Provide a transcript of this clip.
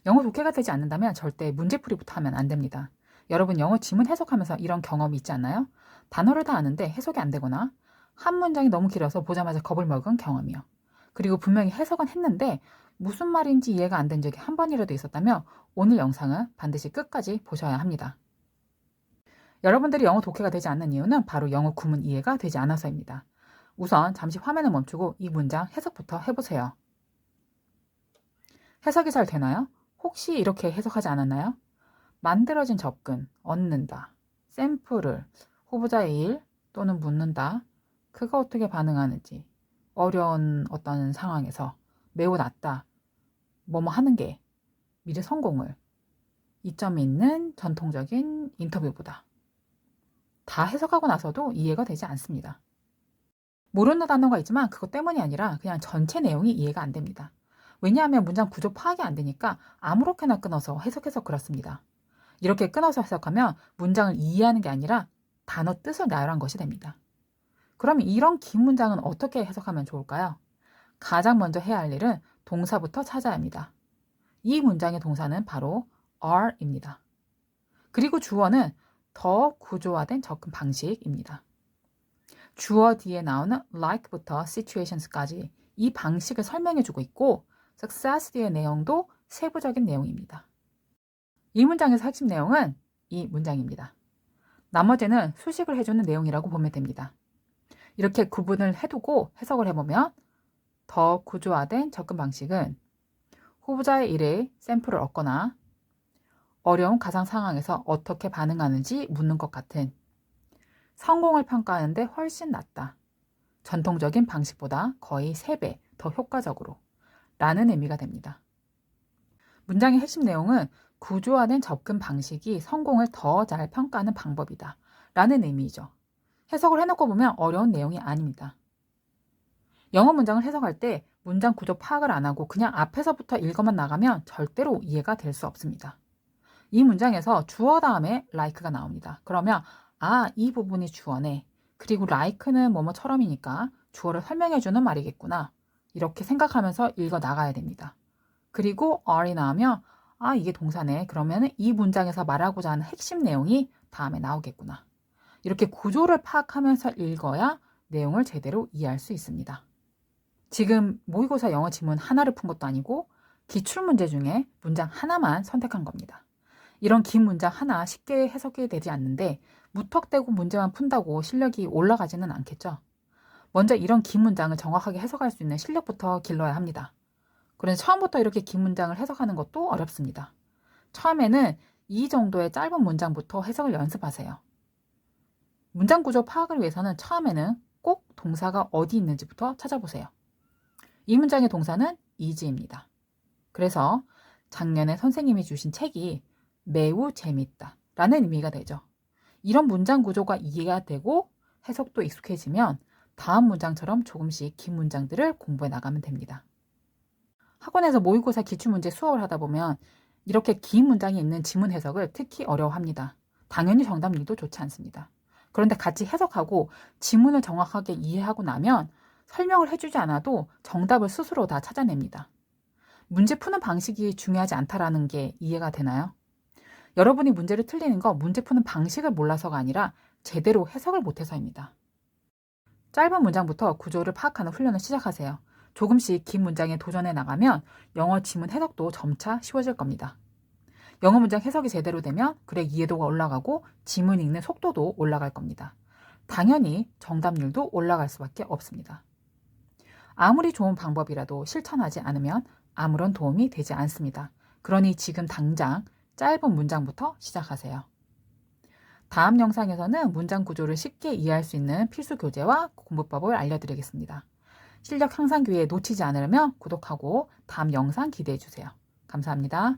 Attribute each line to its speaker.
Speaker 1: 영어 독해가 되지 않는다면 절대 문제풀이부터 하면 안 됩니다. 여러분 영어 지문 해석하면서 이런 경험이 있지 않나요? 단어를 다 아는데 해석이 안 되거나 한 문장이 너무 길어서 보자마자 겁을 먹은 경험이요. 그리고 분명히 해석은 했는데 무슨 말인지 이해가 안 된 적이 한 번이라도 있었다면 오늘 영상은 반드시 끝까지 보셔야 합니다. 여러분들이 영어 독해가 되지 않는 이유는 바로 영어 구문 이해가 되지 않아서입니다. 우선 잠시 화면을 멈추고 이 문장 해석부터 해보세요. 해석이 잘 되나요? 혹시 이렇게 해석하지 않았나요? 만들어진 접근, 얻는다, 샘플을, 후보자의 일 또는 묻는다, 그가 어떻게 반응하는지, 어려운 어떤 상황에서 매우 낮다, 뭐뭐 하는 게, 미래 성공을, 이점이 있는 전통적인 인터뷰보다. 다 해석하고 나서도 이해가 되지 않습니다. 모르는 단어가 있지만 그것 때문이 아니라 그냥 전체 내용이 이해가 안 됩니다. 왜냐하면 문장 구조 파악이 안 되니까 아무렇게나 끊어서 해석해서 그렇습니다. 이렇게 끊어서 해석하면 문장을 이해하는 게 아니라 단어 뜻을 나열한 것이 됩니다. 그럼 이런 긴 문장은 어떻게 해석하면 좋을까요? 가장 먼저 해야 할 일은 동사부터 찾아야 합니다. 이 문장의 동사는 바로 are입니다. 그리고 주어는 더 구조화된 접근 방식입니다. 주어 뒤에 나오는 like부터 situations까지 이 방식을 설명해주고 있고 success 뒤의 내용도 세부적인 내용입니다. 이 문장에서 핵심 내용은 이 문장입니다. 나머지는 수식을 해주는 내용이라고 보면 됩니다. 이렇게 구분을 해두고 해석을 해보면 더 구조화된 접근 방식은 후보자의 일에 샘플을 얻거나 어려운 가상 상황에서 어떻게 반응하는지 묻는 것 같은 성공을 평가하는데 훨씬 낫다. 전통적인 방식보다 거의 3배 더 효과적으로 라는 의미가 됩니다. 문장의 핵심 내용은 구조화된 접근 방식이 성공을 더 잘 평가하는 방법이다 라는 의미이죠. 해석을 해놓고 보면 어려운 내용이 아닙니다. 영어 문장을 해석할 때 문장 구조 파악을 안 하고 그냥 앞에서부터 읽어만 나가면 절대로 이해가 될 수 없습니다. 이 문장에서 주어 다음에 like가 나옵니다. 그러면 이 부분이 주어네. 그리고 like는 뭐뭐처럼이니까 주어를 설명해주는 말이겠구나. 이렇게 생각하면서 읽어 나가야 됩니다. 그리고 are이 나오면 이게 동사네. 그러면 이 문장에서 말하고자 하는 핵심 내용이 다음에 나오겠구나. 이렇게 구조를 파악하면서 읽어야 내용을 제대로 이해할 수 있습니다. 지금 모의고사 영어 지문 하나를 푼 것도 아니고 기출문제 중에 문장 하나만 선택한 겁니다. 이런 긴 문장 하나 쉽게 해석이 되지 않는데 무턱대고 문제만 푼다고 실력이 올라가지는 않겠죠. 먼저 이런 긴 문장을 정확하게 해석할 수 있는 실력부터 길러야 합니다. 그래서 처음부터 이렇게 긴 문장을 해석하는 것도 어렵습니다. 처음에는 이 정도의 짧은 문장부터 해석을 연습하세요. 문장 구조 파악을 위해서는 처음에는 꼭 동사가 어디 있는지부터 찾아보세요. 이 문장의 동사는 is입니다. 그래서 작년에 선생님이 주신 책이 매우 재밌다 라는 의미가 되죠. 이런 문장 구조가 이해가 되고 해석도 익숙해지면 다음 문장처럼 조금씩 긴 문장들을 공부해 나가면 됩니다. 학원에서 모의고사 기출문제 수업을 하다 보면 이렇게 긴 문장이 있는 지문 해석을 특히 어려워합니다. 당연히 정답률도 좋지 않습니다. 그런데 같이 해석하고 지문을 정확하게 이해하고 나면 설명을 해주지 않아도 정답을 스스로 다 찾아냅니다. 문제 푸는 방식이 중요하지 않다라는 게 이해가 되나요? 여러분이 문제를 틀리는 거 문제 푸는 방식을 몰라서가 아니라 제대로 해석을 못해서입니다. 짧은 문장부터 구조를 파악하는 훈련을 시작하세요. 조금씩 긴 문장에 도전해 나가면 영어 지문 해석도 점차 쉬워질 겁니다. 영어 문장 해석이 제대로 되면 글의 이해도가 올라가고 지문 읽는 속도도 올라갈 겁니다. 당연히 정답률도 올라갈 수밖에 없습니다. 아무리 좋은 방법이라도 실천하지 않으면 아무런 도움이 되지 않습니다. 그러니 지금 당장 짧은 문장부터 시작하세요. 다음 영상에서는 문장 구조를 쉽게 이해할 수 있는 필수 교재와 공부법을 알려드리겠습니다. 실력 향상 기회 놓치지 않으려면 구독하고 다음 영상 기대해 주세요. 감사합니다.